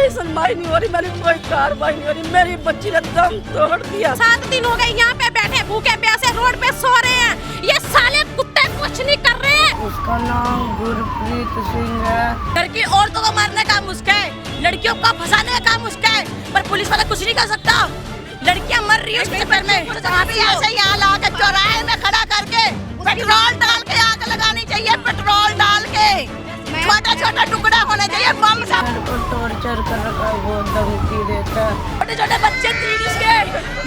कोई सुनवाई नहीं हो रही, मेरी कोई कार्रवाई नहीं हो रही, मेरी बच्ची ने दम तोड़ दिया। 7 दिन हो गए यहाँ पे बैठे भूखे प्यासे रोड पे सो रहे हैं, ये साले कुत्ते कुछ नहीं कर रहे हैं। उसका नाम गुरप्रीत सिंह है। घर की औरतों को मारने का मुश्किल है, लड़कियों को फंसाने का मुश्किल है, पर पुलिस वाला कुछ नहीं कर सकता। लड़कियां मर रही है इस पेपर में। ऐसे यहाँ ला के चौराहे में खड़ा करके पेट्रोल डाल के आग लगानी चाहिए, पेट्रोल डाल के छोटा छोटा टुकड़ा होना चाहिए बम सा। को टॉर्चर कर रखा है, वो धमकी देता है। छोटे छोटे बच्चे 3 उसके,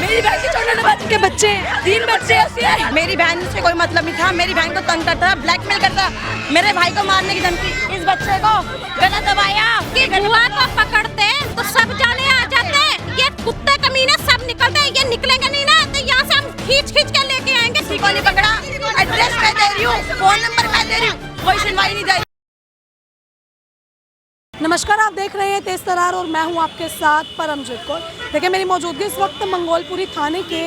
मेरी बहन के छोटे छोटे के बच्चे 3 बच्चे उसके। मेरी बहन से कोई मतलब नहीं था, मेरी बहन को तंग करता, ब्लैकमेल करता, मेरे भाई को मारने की धमकी। इस बच्चे को गला दबाया कि बुआ को पकड़ते तो सब जाने आ जाते, ये कुत्ते कमीने सब निकलते हैं, ये निकलेंगे नहीं ना तो यहाँ से हम खींच खींच के लेके आएंगे। किसी को नहीं पकड़ा, एड्रेस मैं दे रही हूँ, फोन नंबर मैं दे रही हूँ, कोई सुनवाई नहीं दे रही। नमस्कार, आप देख रहे हैं तेज तरार और मैं हूं आपके साथ परमजीत कौर। देखिए, मेरी मौजूदगी इस वक्त मंगोलपुरी थाने के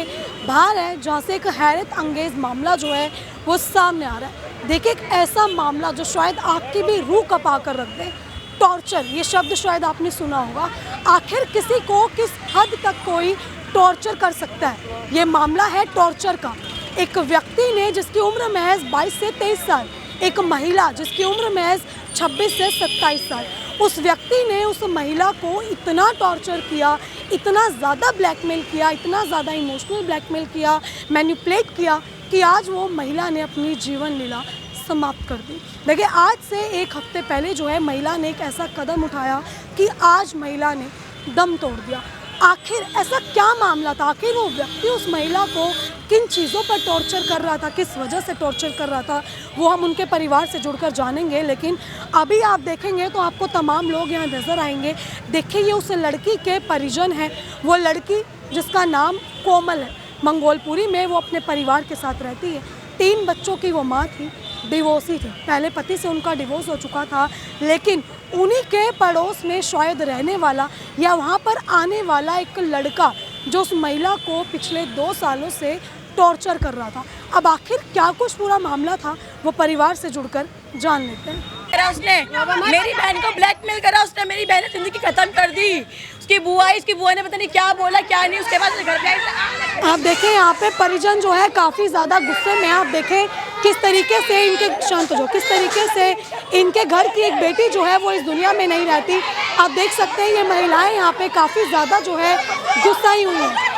बाहर है, जहां से एक हैरत अंगेज मामला जो है वो सामने आ रहा है। देखिए, एक ऐसा मामला जो शायद आपकी भी रूह कपा कर रख दे। टॉर्चर, ये शब्द शायद आपने सुना होगा। आखिर किसी को किस हद तक कोई टॉर्चर कर सकता है? ये मामला है टॉर्चर का। एक व्यक्ति ने जिसकी उम्र महज 22 से 23 साल, एक महिला जिसकी उम्र महज 26 से 27 साल, उस व्यक्ति ने उस महिला को इतना टॉर्चर किया, इतना ज़्यादा ब्लैकमेल किया, इतना ज़्यादा इमोशनल ब्लैकमेल किया, मैनिपुलेट किया कि आज वो महिला ने अपनी जीवन लीला समाप्त कर दी। देखिए, आज से 1 हफ्ते पहले जो है महिला ने एक ऐसा कदम उठाया कि आज महिला ने दम तोड़ दिया। आखिर ऐसा क्या मामला था? आखिर वो व्यक्ति उस महिला को किन चीज़ों पर टॉर्चर कर रहा था, किस वजह से टॉर्चर कर रहा था, वो हम उनके परिवार से जुड़कर जानेंगे। लेकिन अभी आप देखेंगे तो आपको तमाम लोग यहाँ नज़र आएंगे। देखिए, ये उस लड़की के परिजन हैं। वो लड़की जिसका नाम कोमल है, मंगोलपुरी में वो अपने परिवार के साथ रहती है। 3 बच्चों की वो माँ थी, डिवोर्सी थी। पहले पति से उनका डिवोर्स हो चुका था, लेकिन उन्हीं के पड़ोस में शायद रहने वाला या वहाँ पर आने वाला एक लड़का जो उस महिला को पिछले 2 सालों से टॉर्चर कर रहा था। अब आखिर क्या कुछ पूरा मामला था, वो परिवार से जुड़कर जान लेते हैं। उसने मेरी बहन को ब्लैकमेल करा, उसने मेरी बहन की जिंदगी खत्म कर दी। उसकी बुआ ने पता नहीं क्या बोला क्या नहीं, उसके बाद घर पे आई। आप देखें, यहाँ पे परिजन जो है काफ़ी ज़्यादा गुस्से में। आप देखें किस तरीके से इनके शांत हो जाओ, किस तरीके से इनके घर की एक बेटी जो है वो इस दुनिया में नहीं रहती। आप देख सकते हैं ये महिलाएं यहाँ पे काफ़ी ज़्यादा जो है गुस्साई हुई हैं।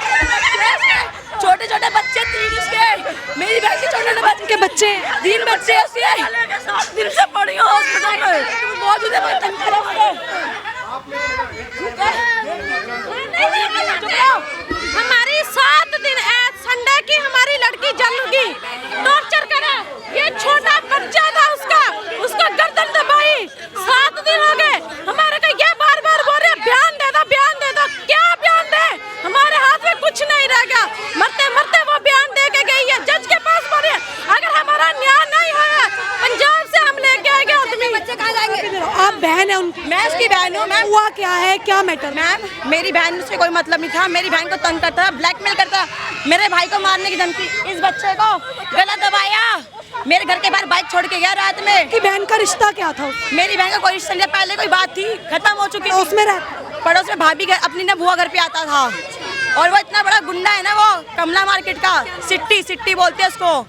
छोटे छोटे बच्चे 3 उसके, मेरी बहन के छोटे छोटे बच्चे 3 बच्चे उसके। 7 दिन से पड़ी हूँ हॉस्पिटल में, बहुत हमारी 7 दिन संडे की हमारी लड़की जन्मगी, टॉर्चर करा। ये छोटा बच्चा था उसका गर्दन दबाई। 7 दिन हो गए, हमारे को ये बार बार बोल रहे बयान दे दो, बयान दे दो। क्या बयान दे? हमारे हाथ में कुछ नहीं रह गया। मरते मरते वो बयान दे के गई है, जज के पास बोल रही है अगर हमारा न्याय नहीं होगा पंजाब से हम लेके आएंगे। आदमी बच्चे कहाँ जाएंगे? आप बहन है उनकी? मैं उसकी बहन हूँ। मैम, हुआ क्या है, क्या मैटर? मैम, मेरी बहन से कोई मतलब नहीं था, मेरी बहन को तंग करता, ब्लैकमेल करता, मेरे भाई को मारने की धमकी। इस बच्चे को गला दबाया, मेरे घर के बाहर बाइक छोड़ के गया रात में। कि बहन का रिश्ता क्या था? मेरी बहन का कोई रिश्ता नहीं, पहले कोई बात थी, खत्म हो चुकी थी। उसमें पड़ोस में भाभी अपनी ना बुआ घर पे आता था, और वो इतना बड़ा गुंडा है ना, वो कमला मार्केट का सिट्टी बोलते हैं उसको।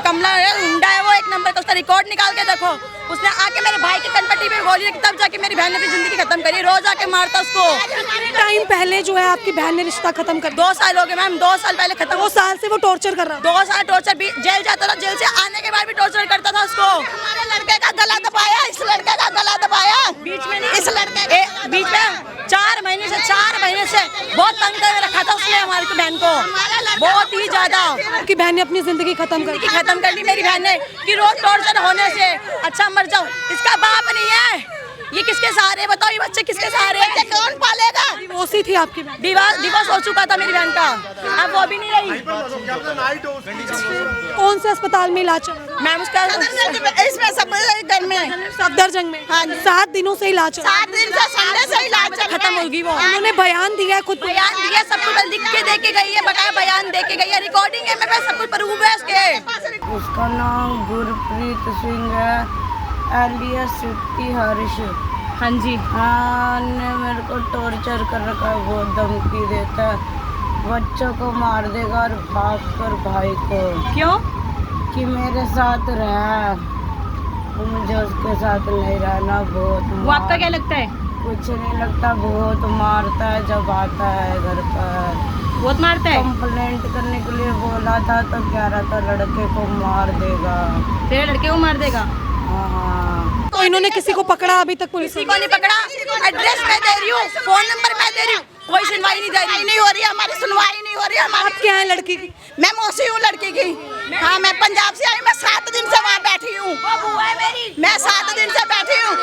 कमला गुंडा है वो, 1 नंबर का। उसका रिकॉर्ड निकाल के देखो, उसने आके मेरे भाई के कनपट्टी पे गोली रखी, तब जाके मेरी बहन ने अपनी जिंदगी खत्म करी। रोज आके मारता उसको। टाइम पहले जो है आपकी बहन ने रिश्ता खत्म कर 2 साल हो गए मैम, 2 साल पहले खत्म। 2 साल से वो टॉर्चर कर रहा था। 2 साल टॉर्चर, भी जेल जाता था, जेल से आने के बाद भी टॉर्चर करता था उसको। हमारे लड़के का गला दबाया, इस लड़के का गला दबाया बीच में, इस लड़के के बीच में 4 महीने से बहुत तंग कर रखा था उसने हमारी बहन को, बहुत ही ज्यादा। कि बहन ने अपनी जिंदगी खत्म कर ली मेरी बहन ने कि रोज टॉर्चर होने से अच्छा मर जाओ। इसका बाप नहीं है, ये किसके सहारे? बताओ, ये बच्चे किसके सहारे? कौन पालेगा? डिवोर्सी थी आपकी बहन? डिवोर्स हो चुका था मेरी बहन का, अब वो भी नहीं रही। कौन से अस्पताल में इलाज चल रहा? मैम, उसका इसमें सब में सफदरजंग में। हाँ, 7 दिनों से इलाज 7 दिन से संडे से इलाज खत्म होगी। वो उन्होंने बयान दिया है, खुद बयान दिया, सब कुछ लिख के दे के गई है, बकाया बयान दे के गई है, रिकॉर्डिंग है, मेरे पास सब कुछ प्रूफ है उसके। उसका नाम गुरप्रीत सिंह है, एलियस सिट्टी हर्ष। हाँ जी। हाँ, ने मेरे को टॉर्चर कर रखा है, बहुत धमकी देता है, बच्चों को मार देगा और भाग कर भाई को, क्यों? कि मेरे साथ रह, मुझे उसके साथ नहीं रहना। बहुत वो आपका क्या लगता है? कुछ नहीं लगता, बहुत मारता है जब आता है घर पर। बहुत मारता है? कंप्लेंट करने के लिए बोला था तो कह रहा था लड़के को मार देगा। तेरे लड़के को मार देगा? हाँ। तो इन्होंने किसी को पकड़ा अभी तक? पुलिस किसी को नहीं पकड़ा। एड्रेस मैं दे रही हूँ, फोन नंबर मैं दे रही हूँ, कोई सुनवाई नहीं हो रही है, हमारी सुनवाई नहीं हो रही है। आप क्या है लड़की की? मैं मौसी हूँ लड़की की। हाँ, मैं पंजाब से आई, मैं 7 दिन से वहाँ बैठी हूँ। मैं 7 दिन से बैठी हूँ,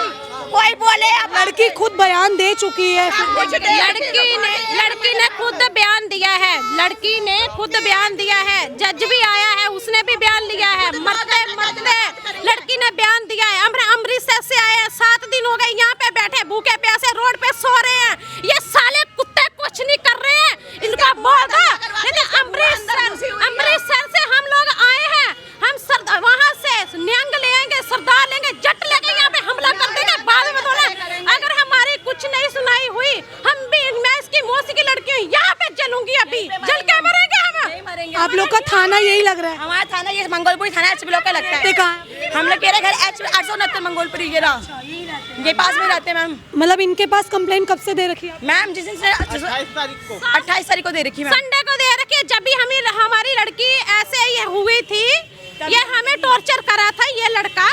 कोई बोले अब। लड़की खुद बयान दे चुकी है। लड़की ने खुद बयान दिया है, लड़की ने खुद बयान दिया है, जज भी आया है, उसने भी बयान लिया है, मरते मरते लड़की ने बयान दिया है। अमृतसर से आए हैं, 7 दिन हो गए यहाँ पे बैठे भूखे प्यासे रोड पे सो रहे हैं। ये साले कुत्ते कुछ नहीं कर रहे हैं, इनका बहुत है। अमृतसर से हम लोग आए हैं, हम वहाँ से न्यंग लेंगे, सरदार लेंगे, जट लेंगे, यहाँ पे हमला कर देंगे। बाद में बोला अगर हमारी कुछ नहीं सुनाई हुई, हम भी, मैं इसकी मौसी की लड़की हूँ, यहाँ पे जलूंगी, अभी जल के मरेंगे हम। आप लोग का थाना यही लग रहा है? हमारा थाना ये मंगोलपुरी थाना एच ब्लॉक का लगता है। कहाँ? हम लोग कह रहे घर एच 869 मंगोलपुरी ये रहा, ये पास में रहते हैं मैम। मतलब इनके पास कंप्लेंट कब से दे रखी है? मैम जिस दिन से 28 तारीख को दे रखी मैम। संडे को दे रखी है, जब भी हमारी लड़की ऐसे ये हुई थी, ये हमें टॉर्चर करा था ये लड़का,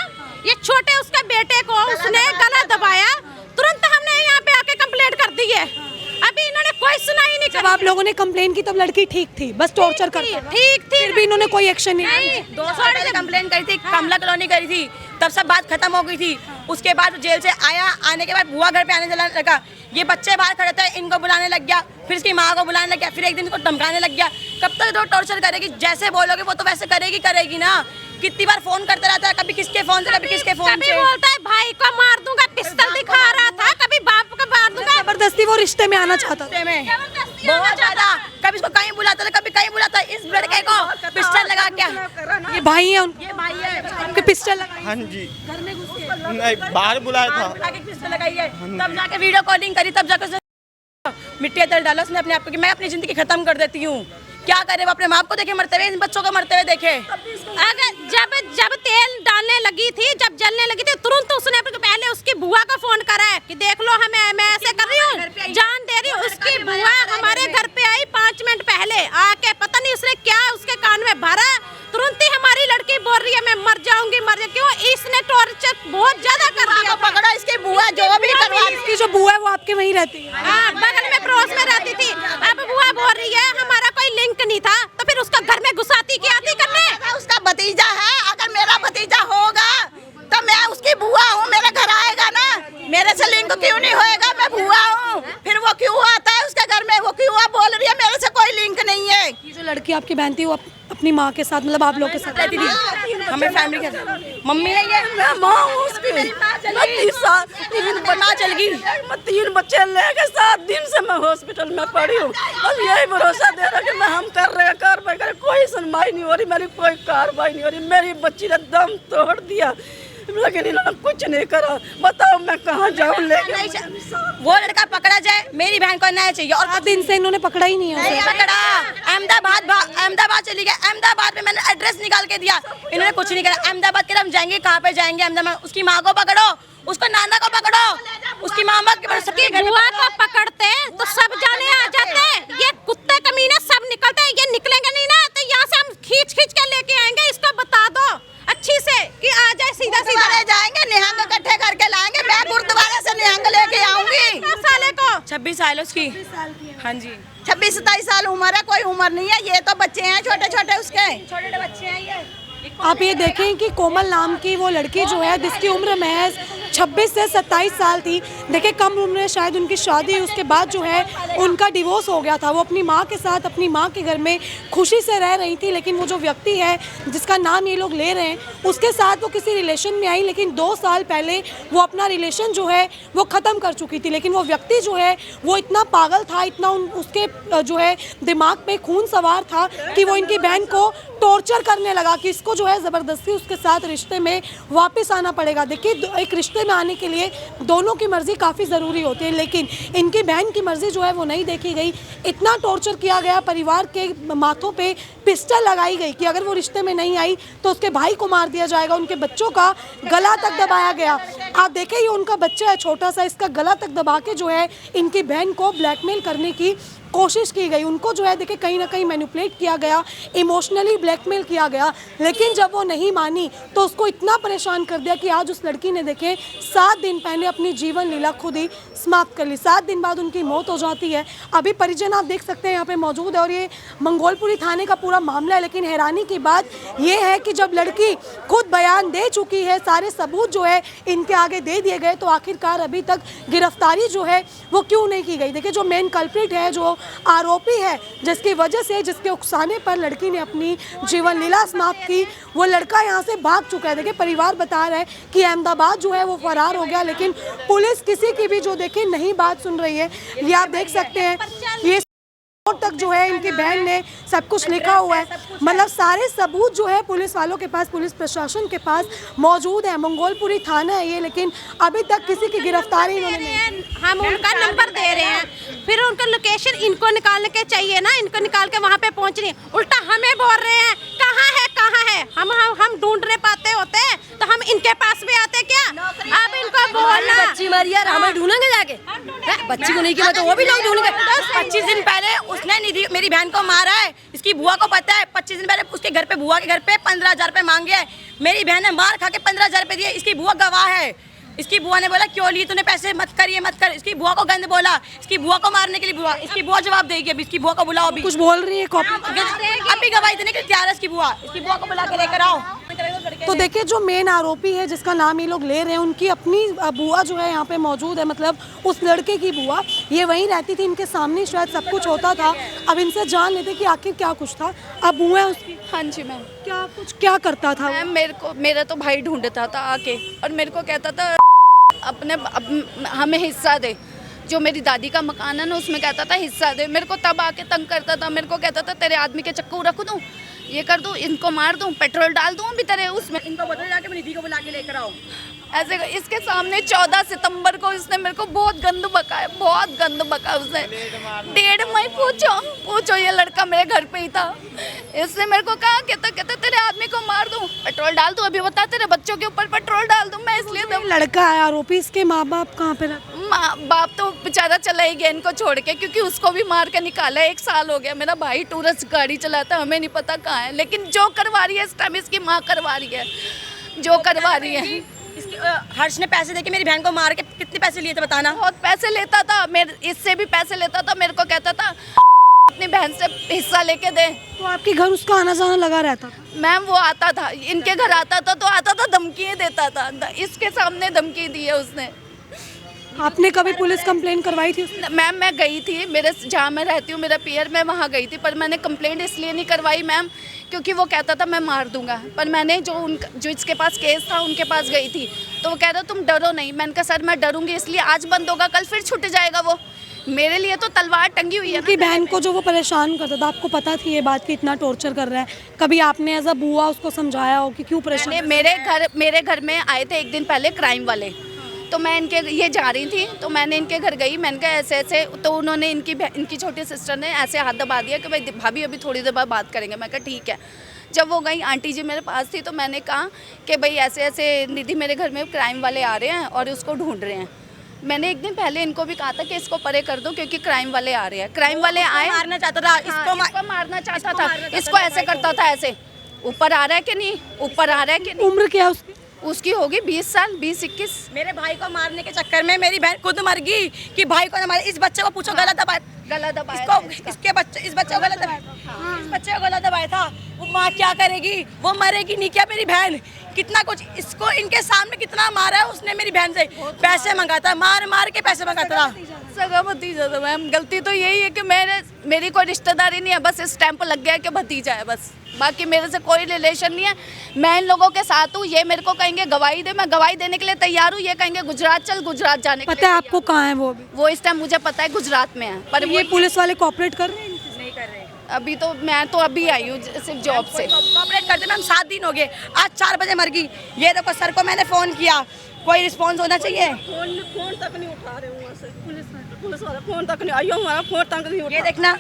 ये छोटे उसके बेटे को उसने गला दबाया, तुरंत हमने यहाँ पे आके कंप्लेंट कर दी है। अभी इन्होंने कोई सुनाई नहीं जब आप लोगों ने कंप्लेंट की तब लड़की ठीक थी, बस टॉर्चर कर ठीक थी, फिर भी इन्होंने कोई एक्शन नहीं लिया। 2 साल पहले कंप्लेंट करी थी, कमला कॉलोनी करी थी, तब सब बात खत्म हो गई थी। उसके बाद जेल से आया, आने के बाद बुआ घर पे आने लगा, ये बच्चे बाहर खड़े थे, इनको बुलाने लग गया, फिर इसकी माँ को बुलाने लग गया, फिर एक दिन इसको धमकाने लग गया। कब तक तो टॉर्चर करेगी, जैसे बोलोगे वो तो वैसे करेगी ना। कितनी बार फोन करता रहता है, कभी किसके फोन से, कभी किसके फोन से। बोलता है भाई को मार दूंगा, पिस्तौल दिखा रहा था, कभी बाप को मार दूंगा। जबरदस्ती वो रिश्ते में आना चाहता था। बहुत ज्यादा, कभी इसको कहीं बुलाता था, कभी कहीं बुलाता। इस लड़के को पिस्टल लगा क्या, ये भाई है ये भाई है, उनके पिस्टल लगाई? हाँ जी, घर में घुस के? नहीं बाहर बुलाया था। बुला के पिस्टल लगाई है, तब जाके वीडियो कॉलिंग करी, तब जाकर मिट्टी तेल डाला उसने अपने आप को कि मैं अपनी जिंदगी खत्म कर देती हूँ। क्या करे, वो अपने माँ को देखे मरते हुए, इन बच्चों को मरते हुए देखे। अगर जब तेल डालने लगी थी, जब जलने लगी थी, तुरंत उसने पहले उसकी बुआ को फोन करा है कि देख लो हमें, मैं ऐसे कर रही हूँ, जान दे रही हूँ। उसकी बुआ हमारे घर पे आई 5 मिनट पहले आके, पता नहीं उसने क्या उसके कान में भरा, तुरंत ही हमारी लड़की बोल रही है मैं मर जाऊंगी। क्यों? इसने टॉर्चर बहुत ज्यादा कर दिया। पकड़ो इसकी बुआ, जो भी करवा। इसकी जो बुआ है वो आपके वहीं रहती है? हाँ, बगल में पड़ोस में रहती थी। अब बुआ बोल रही है हमारा कोई लिंक नहीं था, तो फिर उसका घर में घुसाती की आती करने। उसका भतीजा है, अगर मेरा भतीजा होगा तो मैं उसकी बुआ हूँ, मेरे घर आएगा ना, मेरे से लिंक क्यों नहीं होएगा? मैं बुआ हूँ, फिर वो क्यों आता है उसके घर में? वो क्यों बोल रही है मेरे से कोई लिंक नहीं है? ये जो लड़की आपकी बहन थी वो अपनी माँ के साथ, मतलब आप लोग के साथ रहती थी, हमें फैमिली के साथ। मम्मी है ये, मैं माँ हूँ उसकी। मैं 30 साल, 3 माँ चल गई। मैं 3 बच्चे लेके 7 दिन से मैं हॉस्पिटल में पड़ी हूँ। बस यही भरोसा दे रहा कि मैं हम कर रहे हैं कार्रवाई करें, कोई सुनवाई नहीं हो रही, मेरी कोई कार्रवाई नहीं हो रही। मेरी बच्ची ने दम तोड़ दिया, लेकिन इन्होंने कुछ नहीं करा। बताओ मैं कहाँ जाऊँ लेके? वो लड़का पकड़ा जाए, मेरी बहन को न्याय चाहिए। और 7 दिन से इन्होंने पकड़ा ही नहीं है नहीं पकड़ा। अहमदाबाद चली गई, अहमदाबाद में मैंने एड्रेस निकाल के दिया, इन्होंने कुछ नहीं करा। अहमदाबाद के हम जाएंगे, कहाँ पे जाएंगे? अहमदाबाद। उसकी माँ को पकड़ो, उसको नाना को पकड़ो, उसकी मामा सबकी बुआ को पकड़ते तो सब जाने आ जाते। ये कुत्ते कमीने सब निकलते हैं, ये निकलेंगे नहीं ना, तो यहाँ से हम खींच के लेके आएंगे। इसको बता दो अच्छी से कि आ जाए, सीधा जाएंगे, निहंग इकट्ठे करके लाएंगे। मैं गुरुद्वारे से निहंग लेके आऊंगी। 26 साल उसकी। हाँ जी, 26-27 साल उम्र है, कोई उम्र नहीं है। ये तो बच्चे हैं छोटे छोटे, उसके छोटे बच्चे हैं ये। आप ये देखें कि कोमल नाम की वो लड़की जो है जिसकी उम्र महज 26 से 27 साल थी। देखिए कम उम्र में शायद उनकी शादी हुई, उसके बाद जो है उनका डिवोर्स हो गया था। वो अपनी माँ के साथ अपनी माँ के घर में खुशी से रह रही थी, लेकिन वो जो व्यक्ति है जिसका नाम ये लोग ले रहे हैं उसके साथ वो किसी रिलेशन में आई, लेकिन 2 साल पहले वो अपना रिलेशन जो है वो ख़त्म कर चुकी थी। लेकिन वो व्यक्ति जो है वो इतना पागल था, इतना उसके जो है दिमाग में खून सवार था कि वो इनकी बहन को टॉर्चर करने लगा कि इसको जो है ज़बरदस्ती उसके साथ रिश्ते में वापस आना पड़ेगा। देखिए एक रिश्ते में आने के लिए दोनों की मर्ज़ी काफ़ी ज़रूरी होती है, लेकिन इनकी बहन की मर्ज़ी जो है वो नहीं देखी गई। इतना टॉर्चर किया गया, परिवार के माथों पे पिस्टल लगाई गई कि अगर वो रिश्ते में नहीं आई तो उसके भाई को मार दिया जाएगा। उनके बच्चों का गला तक दबाया गया। आप देखें ये उनका बच्चा है छोटा सा, इसका गला तक दबा के जो है इनकी बहन को ब्लैकमेल करने की कोशिश की गई। उनको जो है देखिए कहीं ना कहीं मैनिपुलेट किया गया, इमोशनली ब्लैकमेल किया गया। लेकिन जब वो नहीं मानी तो उसको इतना परेशान कर दिया कि आज उस लड़की ने देखें 7 दिन पहले अपनी जीवन लीला खुद ही समाप्त कर ली। 7 दिन बाद उनकी मौत हो जाती है। अभी परिजन आप देख सकते हैं यहाँ पे मौजूद है और ये मंगोलपुरी थाने का पूरा मामला है। लेकिन हैरानी की बात ये है कि जब लड़की खुद बयान दे चुकी है, सारे सबूत जो है इनके आगे दे दिए गए, तो आखिरकार अभी तक गिरफ्तारी जो है वो क्यों नहीं की गई। देखिए जो मेन कल्प्रिट है, जो आरोपी है, जिसकी वजह से, जिसके उकसाने पर लड़की ने अपनी जीवन लीला समाप्त की, वो लड़का यहाँ से भाग चुका है। देखिए परिवार बता रहा है कि अहमदाबाद जो है वो फरार हो गया, लेकिन पुलिस किसी की भी जो देखिए नहीं बात सुन रही है। ये आप देख सकते हैं, ये तक जो है इनकी बहन ने सब कुछ लिखा हुआ है। मतलब सारे सबूत जो है पुलिस वालों के पास, पुलिस प्रशासन के पास मौजूद है। मंगोलपुरी थाना है ये, लेकिन अभी तक किसी की गिरफ्तारी नहीं। हम उनका नंबर दे रहे हैं, फिर उनका लोकेशन इनको निकालने के चाहिए ना, इनको निकाल के वहाँ पे पहुँचनी। उल्टा हमें बोल रहे हैं कहाँ है कहाँ है। हम ढूंढ नहीं पाते होते तो हम इनके पास भी आते क्या। अब इनको बोलना बच्ची मरी यार, हमें ढूंढेंगे जाके। बच्ची को नहीं किया तो वो भी लोग ढूंढेंगे। 25 दिन पहले उसने निधि मेरी बहन को मारा है, इसकी बुआ को पता है। 25 दिन पहले उसके घर पे, बुआ के घर पे 15,000 रुपए मांगे हैं। मेरी बहन ने मार खा के 15,000 रुपए दिए। इसकी बुआ गवाह है। इसकी बुआ ने बोला क्यों लिए तूने पैसे, मत कर ये मत कर। इसकी बुआ को गंद बोला, इसकी बुआ को मारने के लिए बुआ, इसकी बुआ जवाब देगी। अभी इसकी बुआ को बुलाओ, अभी कुछ बोल रही है अभी गवाही देने के लिए तैयार है इसकी बुआ। इसकी बुआ को बुला के लेकर आओ। तो देखिए जो मेन आरोपी है जिसका नाम ये लोग ले रहे हैं, उनकी अपनी बुआ जो है यहाँ पे मौजूद है। मतलब उस लड़के की बुआ, ये वहीं रहती थी, इनके सामने शायद सब कुछ होता था। अब इनसे जान लेते कि आखिर क्या कुछ था। अब बुआ है उसकी। हाँ जी मैम। क्या करता था मैम मेरा तो भाई ढूंढता था आके, और मेरे को कहता था हमें हिस्सा दे। जो मेरी दादी का मकान है ना, उसमें कहता था हिस्सा दे। मेरे को तब आके तंग करता था। मेरे को कहता था तेरे आदमी के चक्कू रख दूँ, ये कर दूँ, इनको मार दूँ, पेट्रोल डाल दूँ भी तेरे उसमें। इनको बता जाके निधि को बुला के लेकर आओ। ऐसे इसके सामने 14 सितंबर को इसने मेरे को बहुत गंद बका है, बहुत गंद बका उसने। 1.5 महीने पूछो ये लड़का मेरे घर पे ही था। इसने मेरे को कहा कहता तेरे आदमी को मार दूं, पेट्रोल डाल दूं, अभी बता तेरे बच्चों के ऊपर पेट्रोल डाल दूं। मैं इसलिए लड़का है आरोपी, इसके माँ बाप कहाँ पे रहते? बाप तो बेचारा चला ही गया इनको छोड़ के, क्योंकि उसको भी मार के निकाला है। 1 साल हो गया। मेरा भाई टूरिस्ट गाड़ी चलाता है, हमें नहीं पता कहाँ है, लेकिन जो करवा रही है इस टाइम इसकी माँ करवा रही है, जो करवा रही है। हर्ष ने पैसे देके मेरी बहन को मार के कितने पैसे लिए थे बताना? बहुत पैसे लेता था, मेरे इससे भी पैसे लेता था। मेरे को कहता था अपनी बहन से हिस्सा लेके दे। तो आपके घर उसका आना जाना लगा रहता? मैम वो आता था, इनके घर आता था तो आता था, धमकियाँ देता था। इसके सामने धमकी दी है उसने। आपने कभी पुलिस कंप्लेंट करवाई थी? मैम मैं गई थी, मेरे जहाँ मैं रहती हूँ मेरा पियर, मैं वहाँ गई थी, पर मैंने कंप्लेंट इसलिए नहीं करवाई मैम क्योंकि वो कहता था मैं मार दूंगा। पर मैंने जो इसके पास केस था उनके पास गई थी, तो वो कह रहा तुम डरो नहीं। मैंने कहा सर मैं डरूंगी इसलिए आज बंद होगा, कल फिर छूट जाएगा। वो मेरे लिए तो तलवार टंगी हुई है। उनकी बहन को जो वो परेशान करता था, आपको पता थी ये बात कि इतना टॉर्चर कर रहा है? कभी आपने एज अ बुआ उसको समझाया हो कि क्यों परेशान? मेरे घर में आए थे एक दिन पहले क्राइम वाले, तो मैं ये जा रही थी तो मैंने इनके घर गई। मैंने कहा ऐसे ऐसे, तो उन्होंने इनकी छोटी सिस्टर ने ऐसे हाथ दबा दिया कि भाई भाभी अभी थोड़ी देर बाद बात करेंगे। मैं कहा ठीक है। जब वो गई, आंटी जी मेरे पास थी, तो मैंने कहा कि भाई ऐसे ऐसे निधि मेरे घर में क्राइम वाले आ रहे हैं और उसको ढूंढ रहे हैं। मैंने एक दिन पहले इनको भी कहा था कि इसको परे कर दो क्योंकि क्राइम वाले आ रहे हैं। क्राइम वाले आए, मारना चाहता था, इसको मारना चाहता था, इसको ऐसे करता था, ऐसे ऊपर आ रहा है कि नहीं, ऊपर आ रहा है कि नहीं। उम्र क्या उसकी? उसकी होगी 20 साल, 20-21। मेरे भाई को मारने के चक्कर में मेरी बहन खुद मर गई कि भाई को ना मारे। इस बच्चे को पूछो गला दबाया इस बच्चे को गला दबाया था। वो माँ क्या करेगी, वो मरेगी नहीं क्या मेरी बहन? कितना कुछ इसको इनके सामने कितना मारा है उसने मेरी बहन से। पैसे मंगाता, मार के पैसे मंगाता था। सगा भतीजा था मैम। गलती तो यही है कि मेरी कोई रिश्तेदारी नहीं है, बस स्टैंप लग गया कि भतीजा है बस। बाकी मेरे से कोई रिलेशन नहीं है। मैं इन लोगों के साथ हूँ। ये मेरे को कहेंगे गवाही दे, मैं गवाही देने के लिए तैयार हूँ। ये कहेंगे गुजरात चल, गुजरात जाने के लिए। पता है आपको कहाँ है वो? वो इस टाइम मुझे पता है गुजरात में है, पर ये पुलिस वाले कोऑपरेट कर रहे हैं? नहीं कर रहे। अभी तो मैं तो अभी आई हूँ सिर्फ जॉब से। कोऑपरेट करते मैम 7 दिन हो गए, आज 4 बजे मर गई। ये देखो सर को मैंने फ़ोन किया, कोई रिस्पॉन्स होना चाहिए। फोन तक नहीं उठा रहे वहाँ से, पुलिस वाला फोन तक नहीं आई, हमारा फोन तक नहीं उठा। ये देखना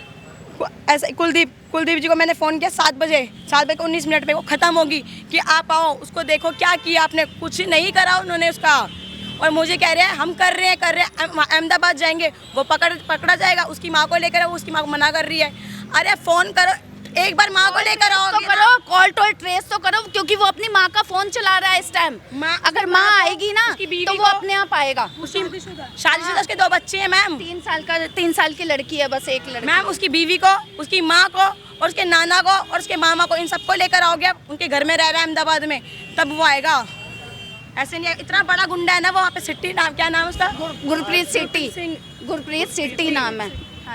ऐसे कुलदीप जी को मैंने फ़ोन किया 7 बजे 19 पे वो ख़त्म होगी कि आप आओ उसको देखो क्या किया आपने, कुछ नहीं करा उन्होंने उसका। और मुझे कह रहे हैं हम कर रहे हैं अहमदाबाद जाएंगे, वो पकड़ा जाएगा, उसकी माँ को लेकर आओ, उसकी माँ को मना कर रही है। अरे फ़ोन करो एक बार, माँ को लेकर आओ तो करो, कॉल टोल ट्रेस तो करो, क्योंकि वो अपनी माँ का फोन चला रहा है इस टाइम। अगर माँ आएगी ना तो वो अपने आप आएगा। शादीशुदा उसके 2 बच्चे हैं मैम, 3 साल की लड़की है, बस एक लड़की। मैम उसकी बीवी को, उसकी माँ को और उसके नाना को और उसके मामा को, इन सबको लेकर आओगे, उनके घर में रह रहा है अहमदाबाद में, तब वो आएगा। ऐसे नहीं, इतना बड़ा गुंडा है ना वो वहाँ पे, सिटी नाम, क्या नाम है उसका? गुरप्रीत सिटी नाम है।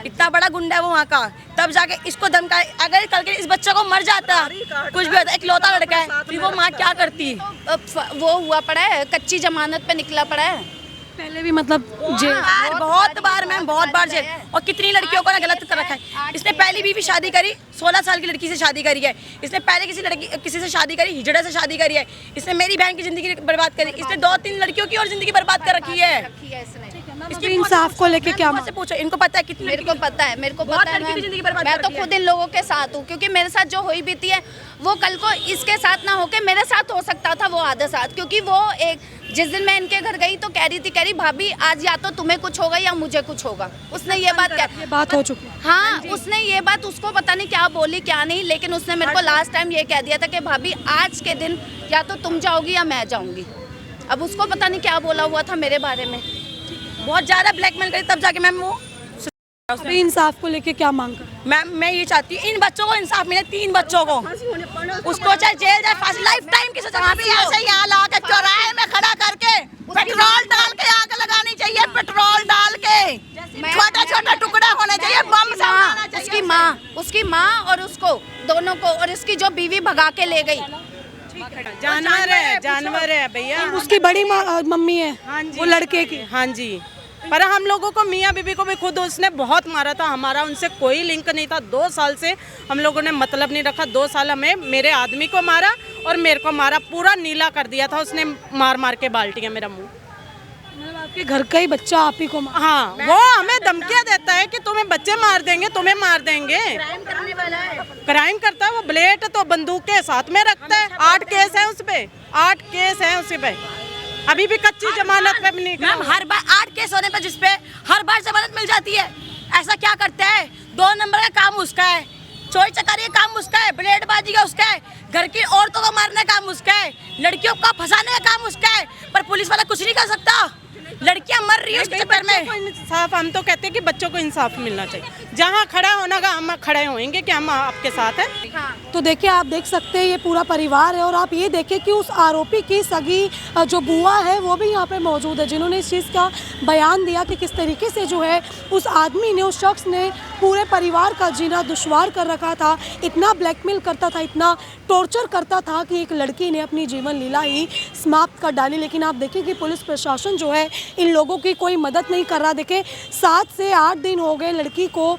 इतना बड़ा गुंडा है वो वहाँ का, तब जाके इसको धमका। अगर कल के इस बच्चे को मर जाता, कुछ भी होता, एक लौता लड़का है, फिर वो माँ क्या करती? वो हुआ पड़ा है, कच्ची जमानत पे निकला पड़ा है। पहले भी मतलब जेल, बहुत बार मैम, बहुत बार जेल। और कितनी लड़कियों को ना गलत कर रखा है। इसने पहली भी शादी करी, 16 साल की लड़की से शादी करी है। इसने पहले किसी से शादी करी, हिजड़ा से शादी करी है। इसने मेरी बहन की जिंदगी बर्बाद करी, इसने 2-3 लड़कियों की और जिंदगी बर्बाद कर रखी है। इसकी इंसाफ को लेके क्या से पूछो, इनको पता है कितनी? मेरे को पता है बहुत लड़की की जिंदगी बर्बाद मैं कर तो रखी है। खुद इन लोगों के साथ हूँ, क्योंकि मेरे साथ जो हुई बीती है वो कल को इसके साथ ना होके मेरे साथ हो सकता था, वो आधे साथ। क्योंकि वो जिस दिन मैं इनके घर गई तो कह रही भाभी आज या तो तुम्हें कुछ होगा या मुझे कुछ होगा। उसने ये बात हो चुकी है। हाँ, उसने ये बात, उसको पता नहीं क्या बोली क्या नहीं, लेकिन उसने मेरे को लास्ट टाइम ये कह दिया था कि भाभी आज के दिन या तो तुम जाओगी या मैं जाऊंगी। अब उसको पता नहीं क्या बोला हुआ था मेरे बारे में, बहुत ज्यादा ब्लैकमेल करी, तब जाके मैम वो अभी इंसाफ को लेके क्या मांग कर? मैम मैं ये चाहती हूँ इन बच्चों को इंसाफ मिले, 3 बच्चों को, उसको चाहे जेल जाए, फांसी, लाइफ टाइम की सजा। ऐसे यहाँ ला के चौराहे में खड़ा करके पेट्रोल डाल के आग लगानी चाहिए, पेट्रोल डाल के, छोटा टुकड़ा होने चाहिए, बम से उसकी माँ और उसको दोनों को, और इसकी जो बीवी भगा के ले गई। जानवर है भैया। उसकी बड़ी मम्मी है, हाँ जी, वो लड़के की। हाँ जी, पर हम लोगों को, मियाँ बीबी को भी खुद उसने बहुत मारा था। हमारा उनसे कोई लिंक नहीं था। 2 साल से हम लोगों ने मतलब नहीं रखा। 2 साल हमें, मेरे आदमी को मारा और मेरे को मारा, पूरा नीला कर दिया था उसने, मार के बाल्टियाँ मेरा मुंह। मतलब आपके घर का ही बच्चा आप ही को हाँ, वो हमें धमकियाँ देता है कि तुम्हें बच्चे मार देंगे, तुम्हें मार देंगे। क्राइम करता है वो, ब्लेड तो बंदूक के साथ में रखता है। 8 केस है उस पे, 8 केस है उस पे, अभी भी कच्ची जमानत पे भी नहीं। मैम हर बार 8 केस होने पे जिसपे हर बार जमानत मिल जाती है, ऐसा क्या करता है? 2 नंबर का काम उसका है, चोरी चकारी का काम उसका है, ब्लेडबाजी का उसका है, घर की औरतों को मारने का काम उसका है, लड़कियों को फंसाने का काम उसका है, पर पुलिस वाला कुछ नहीं कर सकता। लड़कियां मर रही है उसके चक्कर में। इंसाफ, हम तो कहते हैं कि बच्चों को इंसाफ मिलना चाहिए। जहाँ खड़ा होना का हम खड़े होंगे कि हम आपके साथ हैं। तो देखिए, आप देख सकते हैं ये पूरा परिवार है, और आप ये देखें कि उस आरोपी की सगी जो बुआ है वो भी यहाँ पे मौजूद है, जिन्होंने इस चीज़ का बयान दिया कि किस तरीके से जो है उस आदमी ने, उस शख्स ने पूरे परिवार का जीना दुश्वार कर रखा था, इतना ब्लैकमेल करता था, इतना टॉर्चर करता था कि एक लड़की ने अपनी जीवन लीला ही समाप्त कर डाली। लेकिन आप देखें कि पुलिस प्रशासन जो है इन लोगों की कोई मदद नहीं कर रहा। देखें 7 से 8 दिन हो गए लड़की को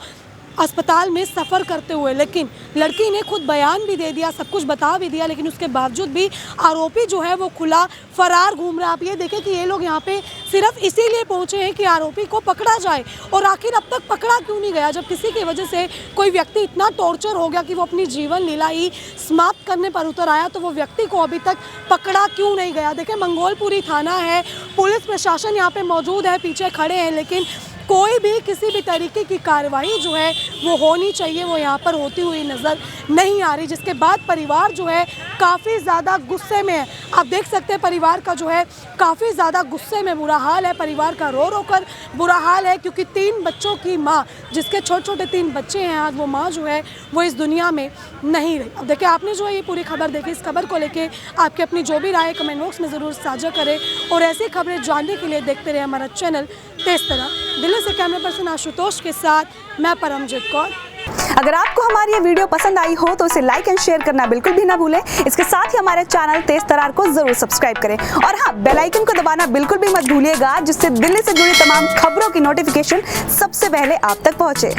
अस्पताल में सफ़र करते हुए, लेकिन लड़की ने खुद बयान भी दे दिया, सब कुछ बता भी दिया, लेकिन उसके बावजूद भी आरोपी जो है वो खुला फरार घूम रहा है। आप ये देखें कि ये लोग यहाँ पे सिर्फ इसीलिए पहुँचे हैं कि आरोपी को पकड़ा जाए, और आखिर अब तक पकड़ा क्यों नहीं गया? जब किसी की वजह से कोई व्यक्ति इतना टॉर्चर हो गया कि वो अपनी जीवन लीला ही समाप्त करने पर उतर आया, तो वो व्यक्ति को अभी तक पकड़ा क्यों नहीं गया? देखें, मंगोलपुरी थाना है, पुलिस प्रशासन यहाँ पे मौजूद है, पीछे खड़े हैं, लेकिन कोई भी किसी भी तरीके की कार्रवाई जो है वो होनी चाहिए, वो यहाँ पर होती हुई नज़र नहीं आ रही, जिसके बाद परिवार जो है काफ़ी ज़्यादा गुस्से में है। आप देख सकते हैं परिवार का जो है काफ़ी ज़्यादा गुस्से में बुरा हाल है, परिवार का रो रो कर बुरा हाल है, क्योंकि 3 बच्चों की माँ, जिसके छोटे छोटे 3 बच्चे हैं, आज वो माँ जो है वो इस दुनिया में नहीं रही। अब देखिए, आपने जो है ये पूरी खबर देखी, इस खबर को लेके आपकी अपनी जो भी राय कमेंट बॉक्स में ज़रूर साझा करें, और ऐसी खबरें जानने के लिए देखते रहे हमारा चैनल तेज तरार। दिल्ली से कैमरा पर्सन आशुतोष के साथ मैं परमजीत कौर। अगर आपको हमारी ये वीडियो पसंद आई हो तो इसे लाइक एंड शेयर करना बिल्कुल भी ना भूलें। इसके साथ ही हमारे चैनल तेज तरार को जरूर सब्सक्राइब करें, और हाँ, बेल आइकन को दबाना बिल्कुल भी मत भूलिएगा, जिससे दिल्ली से जुड़ी तमाम खबरों की नोटिफिकेशन सबसे पहले आप तक पहुंचे।